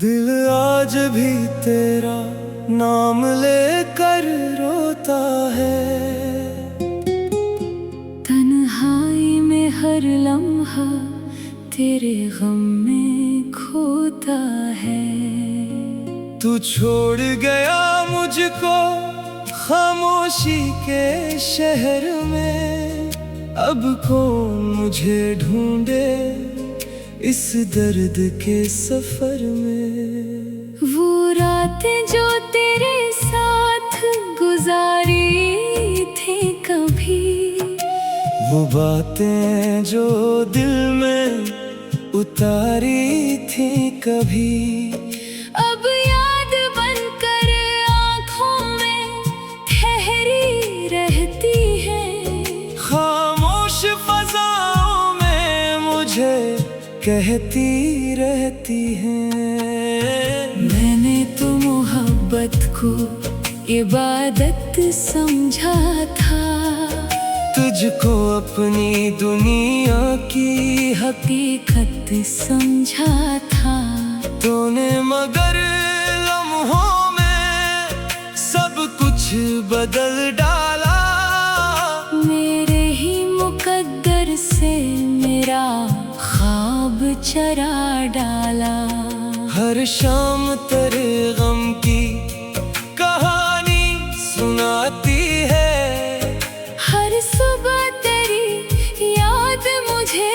दिल आज भी तेरा नाम लेकर रोता है, तन्हाई में हर लम्हा तेरे गम में खोता है। तू छोड़ गया मुझको खामोशी के शहर में, अब कौन मुझे ढूंढे इस दर्द के सफर में। वो रातें जो तेरे साथ गुजारी थी कभी, वो बातें जो दिल में उतारी थी कभी, अब याद बनकर आँखों में ठहरी रहती है। खामोश फज़ाओं में मुझे कहती रहती हैं। मैंने तो मोहब्बत को इबादत समझा था, तुझको अपनी दुनिया की हकीकत समझा था। तूने मगर लम्हों में सब कुछ बदल डाला, मेरे ही मुकद्दर से मेरा ख्वाब चरा डाला। हर शाम तेरे गम की कहानी सुनाती है, हर सुबह तेरी याद मुझे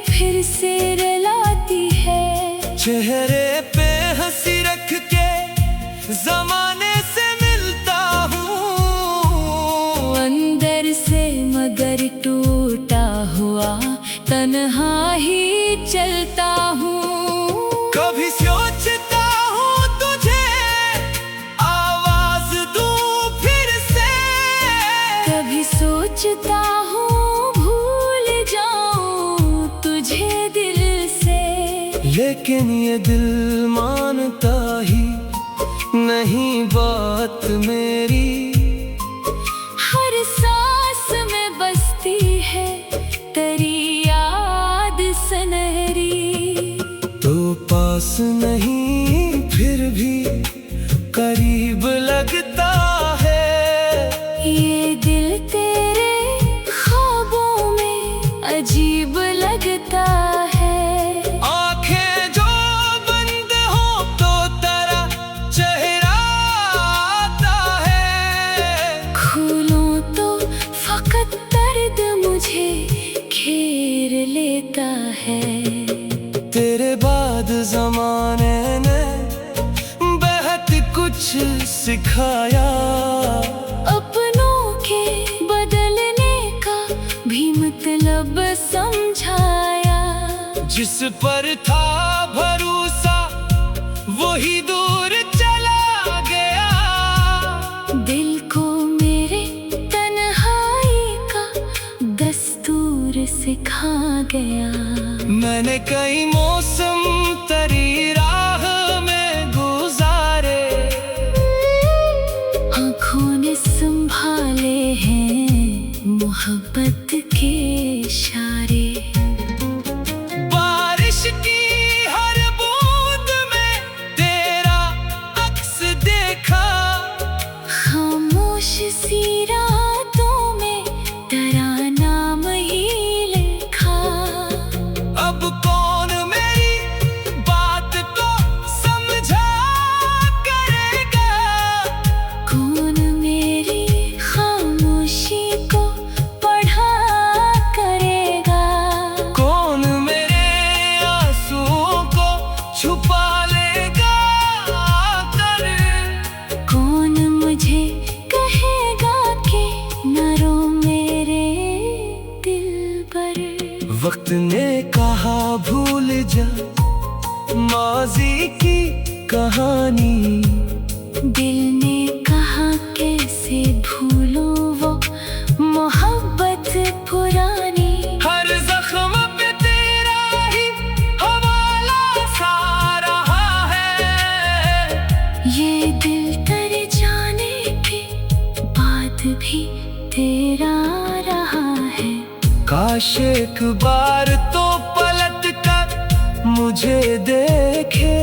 फिर से रुलाती है। चेहरे पे हंसी रख के जमाने से मिलता हूँ, अंदर से मगर टूटा हुआ तन्हा ही चलता हूँ। कभी सोचता हूँ तुझे आवाज दूँ फिर से, कभी सोचता हूँ भूल जाऊँ तुझे दिल से, लेकिन ये दिल मानता ही नहीं बात मेरी। हर सांस में बसती है तेरी याद सनहरी। तो पास नहीं फिर भी करीब लगता है, ये दिल तेरे ख्वाबों में अजीब लगता है। आंखें जो बंद हो तो तेरा चेहरा आता है, खोलूं तो फकत दर्द मुझे घेर लेता है। तेरे बाद जमाने ने बहुत कुछ सिखाया, अपनों के बदलने का भी मतलब समझाया। जिस पर था भरोसा वही दूर चला गया, दिल को मेरे तन्हाई का दस्तूर सिखा गया। मैंने कई मौसम तेरी राह में गुजारे, आँखों ने संभाले हैं मोहब्बत के इशारे। बारिश की हर बूंद में तेरा अक्स देखा, खामोश सी रातों में तेरा नाम ही लिखा। अब कौन मेरी बात को समझा करेगा, कौन मेरी खामोशी को पढ़ा करेगा, कौन मेरे आंसुओं को छुपा लेगा कर, कौन मुझे कहेगा कि न रो मेरे दिल पर। वक्त ने कहा भूल जा माजी की कहानी, दिल ने कहा कैसे भूलूं वो मोहब्बत पुरानी। हर जख्म है। काश एक बार तो पलट कर मुझे देखे,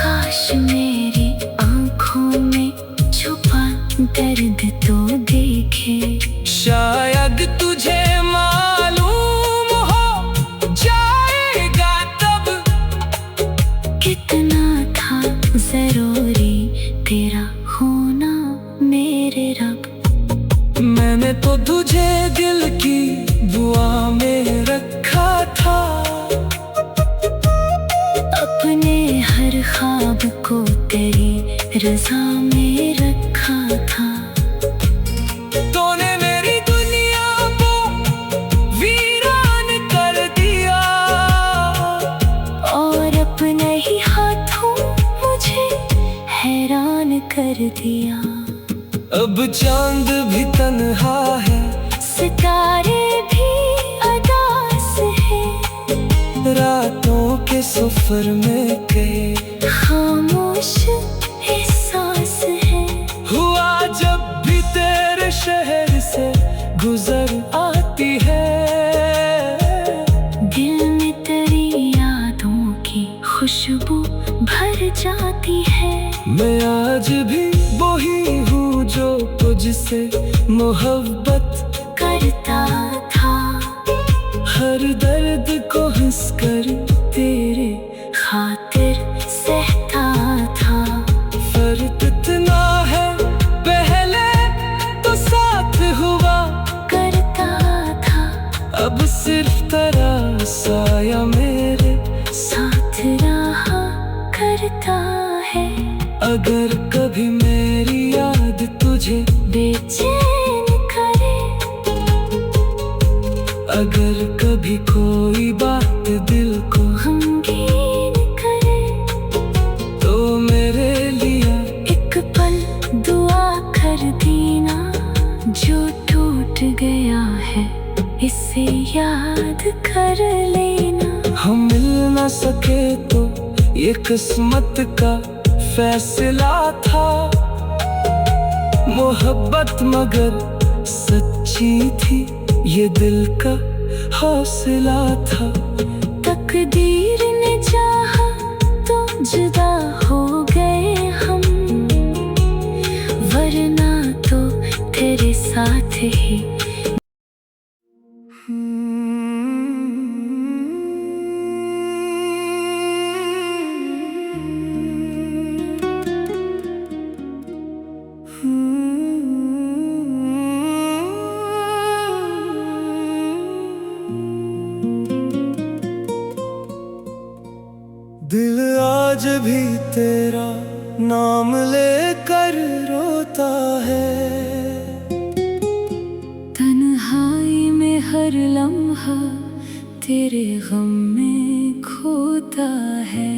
काश मेरी आंखों में छुपा दर्द तो देखे। शायद तुझे मालूम हो जाएगा तब कितना था जरूरी तेरा होना मेरे रब। मैंने तो तुझे दिल की दुआ में रखा था, अपने हर ख्वाब को तेरी रज़ा में रखा था। तूने मेरी दुनिया को वीरान कर दिया, और अपने ही हाथों मुझे हैरान कर दिया। अब चांद भी तन्हा है, सितारे भी अदास है, रातों के सफर में कई खामोश एहसास है। हुआ जब भी तेरे शहर से गुजर आती है, दिल में तेरी यादों की खुशबू भर जाती है। मैं आज भी वही हूँ जो तुझसे मोहब्बत करता था, हर दर्द को हंसकर तेरे खातिर सहता था। फर्क इतना है पहले तो साथ हुआ करता था, अब सिर्फ तेरा साया मेरे साथ रहा करता है। अगर कभी मेरी याद तुझे बेचैन करे, अगर कभी कोई बात दिल को गमगीन करे, तो मेरे लिए एक पल दुआ कर देना। जो टूट गया है इसे याद कर लेना। हम मिल न सके तो ये किस्मत का फैसला था, मोहब्बत मगर सच्ची थी ये दिल का हौसला था। तकदीर ने चाहा तो जुदा हो गए हम, वरना तो तेरे साथ ही। दिल आज भी तेरा नाम लेकर रोता है, तन्हाई में हर लम्हा तेरे गम में खोता है।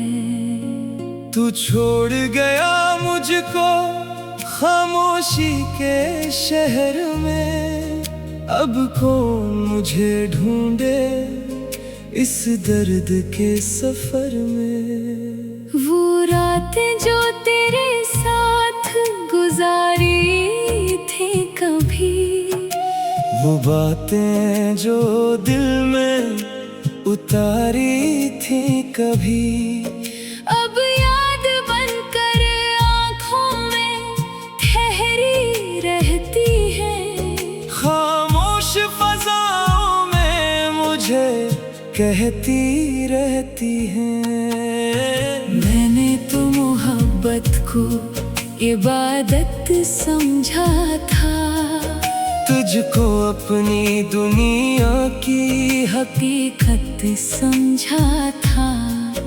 तू छोड़ गया मुझको खामोशी के शहर में, अब कौन मुझे ढूंढे इस दर्द के सफर में। वो रातें जो तेरे साथ गुजारी थी कभी, वो बातें जो दिल में उतारी थी कभी, अब याद बनकर आँखों में ठहरी रहती है। खामोश फज़ाओं में मुझे कहती रहती हैं। मैंने तो मोहब्बत को इबादत समझा था, तुझको अपनी दुनिया की हकीकत समझा था।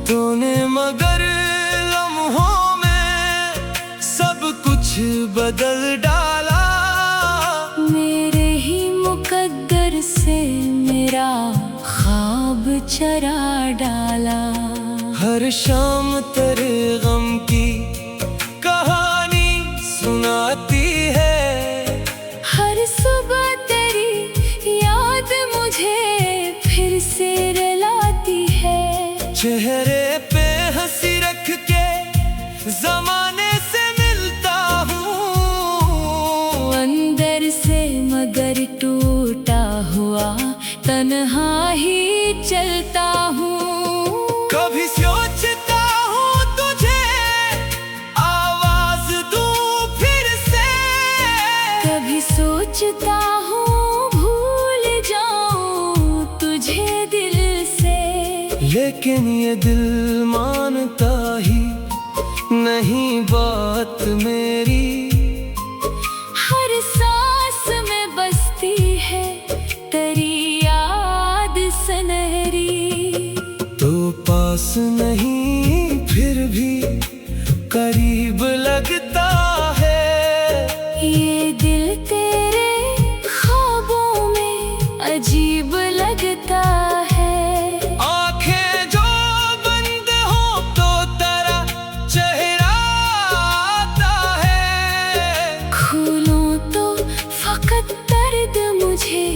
तूने मगर लम्हों में सब कुछ बदल डाला, मेरे ही मुकद्दर से मेरा ख्वाब चरा डाला। हर शाम तेरे गम की कहानी सुनाती है, हर सुबह तेरी याद मुझे फिर से रुलाती है। चेहरे पे हंसी रख के जमाने से मिलता हूँ, अंदर से मगर टूट तन्हा ही चलता हूँ। कभी सोचता हूँ तुझे आवाज दूं फिर से, कभी सोचता हूँ भूल जाऊं तुझे दिल से, लेकिन ये दिल मानता ही नहीं बात मेरी। हर सांस में बसती है तेरी याद सुनहरी। तो पास नहीं फिर भी करीब लगता है, ये दिल तेरे ख्वाबों में अजीब लगता है। आंखें जो बंद हो तो तेरा चेहरा आता है, खोलूं तो फकत दर्द मुझे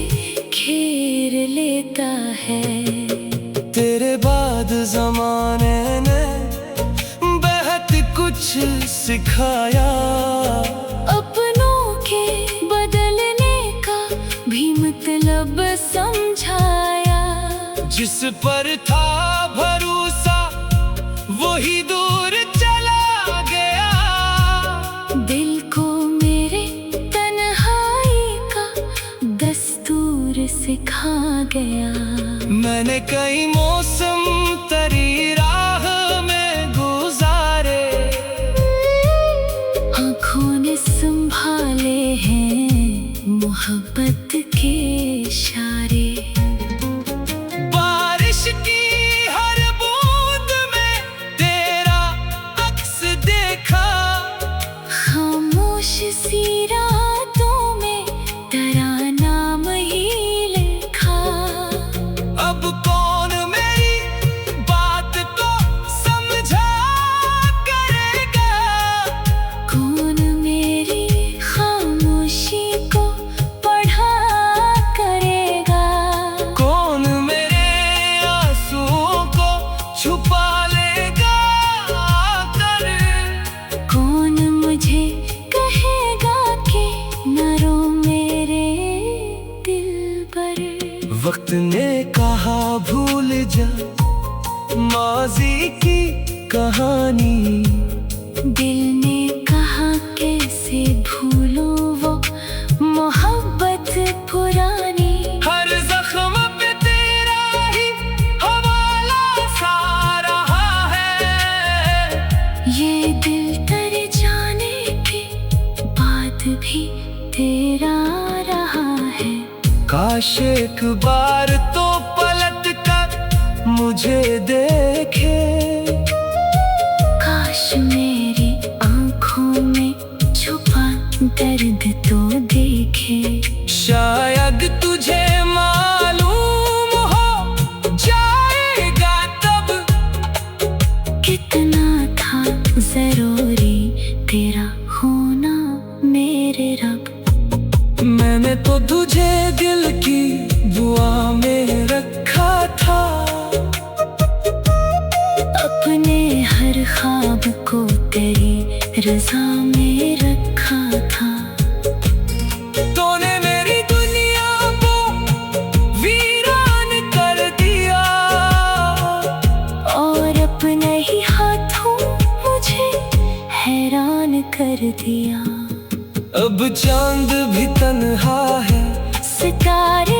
घेर लेता है। तेरे बाद जमाने ने बहुत कुछ सिखाया, अपनों के बदलने का भी मतलब समझाया। जिस पर था भरोसा वही दूर चला गया, दिल को मेरे तन्हाई का दस्तूर सिखा गया। मैंने कई मौसम तेरी राह में गुजारे, आँखों ने संभाले हैं मोहब्बत के इशारे। बारिश की हर बूंद में तेरा अक्स देखा, खामोश सी रातों में तेरा नाम ही लिखा। अब कौन मेरी बात को समझा करेगा, कौन मेरी खामोशी को पढ़ा करेगा, कौन मेरे आंसुओं को छुपा लेगा कर, कौन मुझे कहेगा कि न रो मेरे दिल पर। वक्त ने कहा भूल जा माजी की कहानी, दिल ने कहा कैसे भूलूं वो मोहब्बत पुरानी। हर जख्म पे तेरा ही हवाला सा रहा है, ये दिल तर जाने के बाद भी तेरा रहा है। काश एक बार तो पलट कर मुझे देखे, काश मेरी आँखों में छुपा दर्द तो देखे। शायद तुझे मालूम हो जाएगा तब, कितना था जरूरी तेरा होना मेरे रब। मैंने तो तुझे दिल की दुआ में रखा था, अपने हर ख्वाब को तेरी रज़ा में रखा था। तूने मेरी दुनिया को वीरान कर दिया, और अपने ही हाथों मुझे हैरान कर दिया। अब चांद भी तन्हा है, सितारे